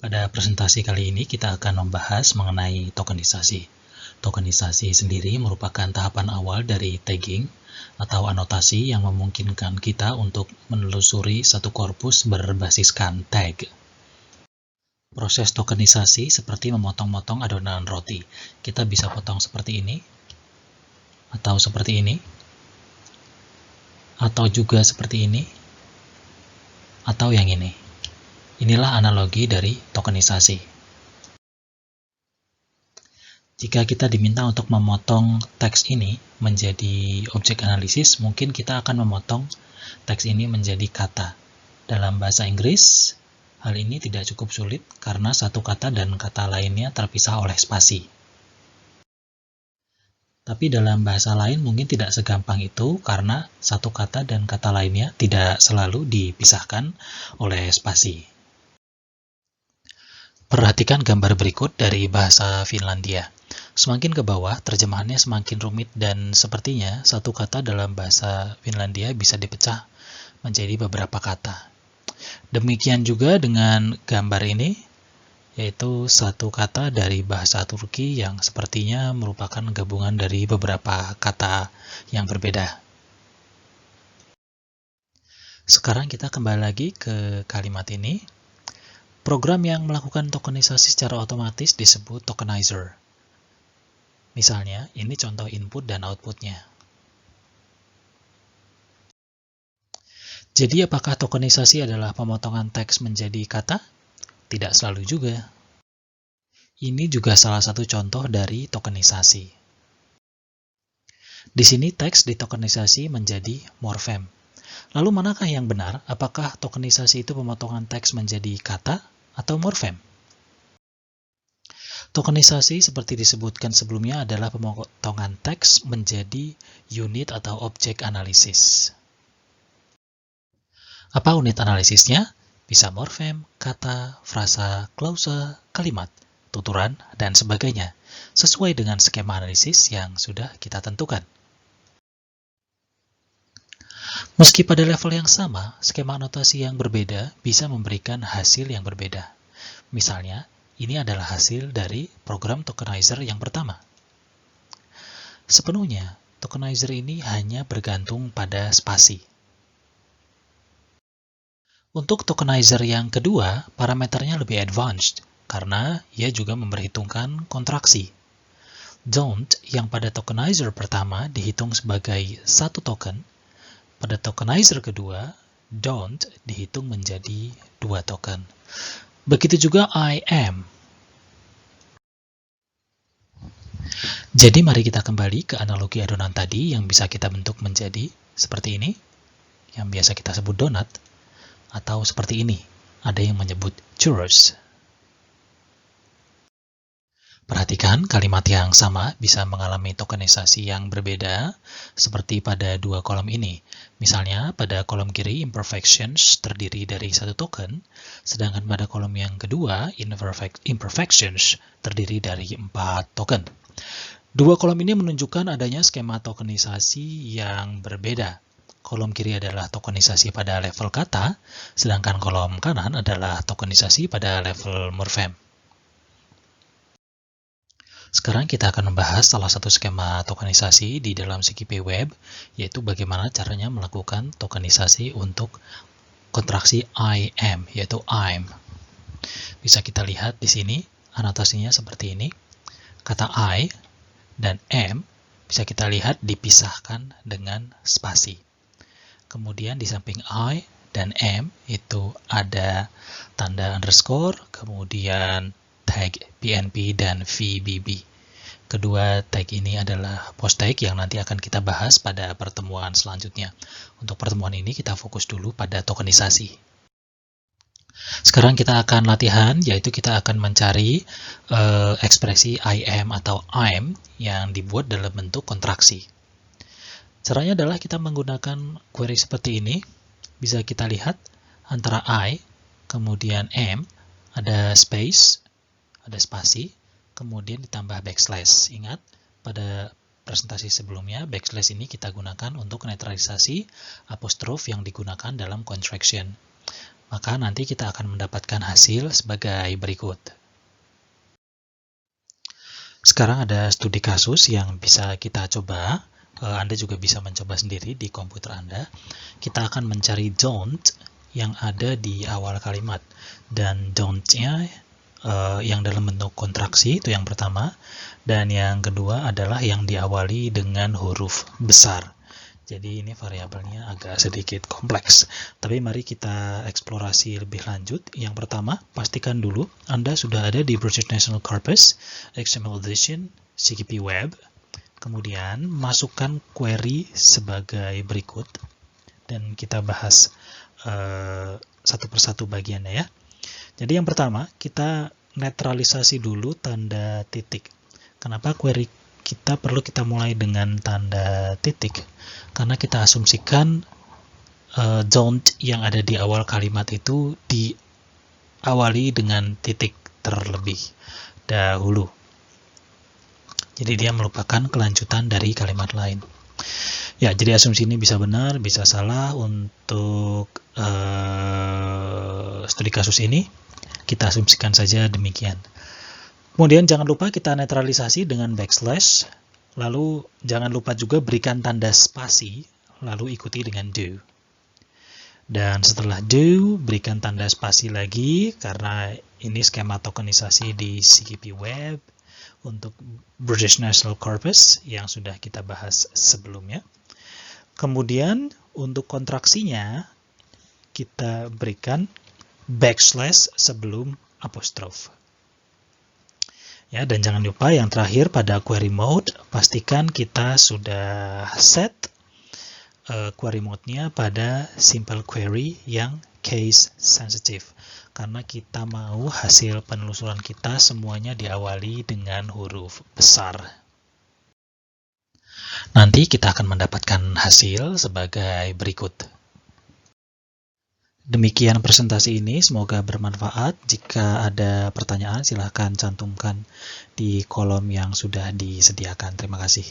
Pada presentasi kali ini kita akan membahas mengenai tokenisasi. Tokenisasi sendiri merupakan tahapan awal dari tagging atau anotasi yang memungkinkan kita untuk menelusuri satu korpus berbasiskan tag. Proses tokenisasi seperti memotong-motong adonan roti. Kita bisa potong seperti ini, atau seperti ini, atau juga seperti ini, atau yang ini. Inilah analogi dari tokenisasi. Jika kita diminta untuk memotong teks ini menjadi objek analisis, mungkin kita akan memotong teks ini menjadi kata. Dalam bahasa Inggris, hal ini tidak cukup sulit karena satu kata dan kata lainnya terpisah oleh spasi. Tapi dalam bahasa lain mungkin tidak segampang itu karena satu kata dan kata lainnya tidak selalu dipisahkan oleh spasi. Perhatikan gambar berikut dari bahasa Finlandia. Semakin ke bawah, terjemahannya semakin rumit dan sepertinya satu kata dalam bahasa Finlandia bisa dipecah menjadi beberapa kata. Demikian juga dengan gambar ini, yaitu satu kata dari bahasa Turki yang sepertinya merupakan gabungan dari beberapa kata yang berbeda. Sekarang kita kembali lagi ke kalimat ini. Program yang melakukan tokenisasi secara otomatis disebut tokenizer. Misalnya, ini contoh input dan outputnya. Jadi, apakah tokenisasi adalah pemotongan teks menjadi kata? Tidak selalu juga. Ini juga salah satu contoh dari tokenisasi. Di sini teks ditokenisasi menjadi morfem. Lalu manakah yang benar? Apakah tokenisasi itu pemotongan teks menjadi kata atau morfem? Tokenisasi seperti disebutkan sebelumnya adalah pemotongan teks menjadi unit atau objek analisis. Apa unit analisisnya? Bisa morfem, kata, frasa, klausa, kalimat, tuturan, dan sebagainya, sesuai dengan skema analisis yang sudah kita tentukan. Meski pada level yang sama, skema anotasi yang berbeda bisa memberikan hasil yang berbeda. Misalnya, ini adalah hasil dari program tokenizer yang pertama. Sepenuhnya, tokenizer ini hanya bergantung pada spasi. Untuk tokenizer yang kedua, parameternya lebih advanced, karena ia juga memperhitungkan kontraksi. Don't yang pada tokenizer pertama dihitung sebagai satu token, pada tokenizer kedua, don't dihitung menjadi 2 token. Begitu juga I am. Jadi mari kita kembali ke analogi adonan tadi yang bisa kita bentuk menjadi seperti ini, yang biasa kita sebut donat, atau seperti ini, ada yang menyebut churros. Perhatikan kalimat yang sama bisa mengalami tokenisasi yang berbeda seperti pada dua kolom ini. Misalnya pada kolom kiri imperfections terdiri dari 1 token, sedangkan pada kolom yang kedua imperfections terdiri dari 4 token. Dua kolom ini menunjukkan adanya skema tokenisasi yang berbeda. Kolom kiri adalah tokenisasi pada level kata, sedangkan kolom kanan adalah tokenisasi pada level morfem. Sekarang kita akan membahas salah satu skema tokenisasi di dalam CKP Web, yaitu bagaimana caranya melakukan tokenisasi untuk kontraksi I am, yaitu I'm. Bisa kita lihat di sini, anotasinya seperti ini. Kata I dan am bisa kita lihat dipisahkan dengan spasi. Kemudian di samping I dan am itu ada tanda underscore, kemudian tag PNP dan VBB. Kedua tag ini adalah post tag yang nanti akan kita bahas pada pertemuan selanjutnya. Untuk pertemuan ini kita fokus dulu pada tokenisasi. Sekarang kita akan latihan, yaitu kita akan mencari ekspresi I am atau I'm yang dibuat dalam bentuk kontraksi. Caranya adalah kita menggunakan query seperti ini. Bisa kita lihat antara I, kemudian am, ada space, ada spasi, kemudian ditambah backslash. Ingat, pada presentasi sebelumnya, backslash ini kita gunakan untuk netralisasi apostrof yang digunakan dalam contraction. maka nanti kita akan mendapatkan hasil sebagai berikut. Sekarang ada studi kasus yang bisa kita coba. Anda juga bisa mencoba sendiri di komputer Anda. Kita akan mencari don't yang ada di awal kalimat. Dan don't-nya yang dalam bentuk kontraksi, itu yang pertama. Dan yang kedua adalah yang diawali dengan huruf besar. Jadi ini variabelnya agak sedikit kompleks. Tapi mari kita eksplorasi lebih lanjut. Yang pertama, pastikan dulu Anda sudah ada di British National Corpus, XML Edition, CKP Web. Kemudian masukkan query sebagai berikut. Dan kita bahas satu persatu bagiannya ya. Jadi yang pertama, kita netralisasi dulu tanda titik. Kenapa query kita perlu kita mulai dengan tanda titik? Karena kita asumsikan don't yang ada di awal kalimat itu diawali dengan titik terlebih dahulu. Jadi dia melupakan kelanjutan dari kalimat lain. Ya, jadi asumsi ini bisa benar, bisa salah. Untuk studi kasus ini, kita asumsikan saja demikian. Kemudian jangan lupa kita netralisasi dengan backslash. Lalu jangan lupa juga berikan tanda spasi, lalu ikuti dengan do. Dan setelah do, berikan tanda spasi lagi, karena ini skema tokenisasi di CKP Web untuk British National Corpus yang sudah kita bahas sebelumnya. Kemudian untuk kontraksinya, kita berikan backslash sebelum apostrof. Ya, dan jangan lupa yang terakhir pada query mode, pastikan kita sudah set query mode-nya pada simple query yang case sensitive. Karena kita mau hasil penelusuran kita semuanya diawali dengan huruf besar. Nanti kita akan mendapatkan hasil sebagai berikut. Demikian presentasi ini, semoga bermanfaat. Jika ada pertanyaan, silahkan cantumkan di kolom yang sudah disediakan. Terima kasih.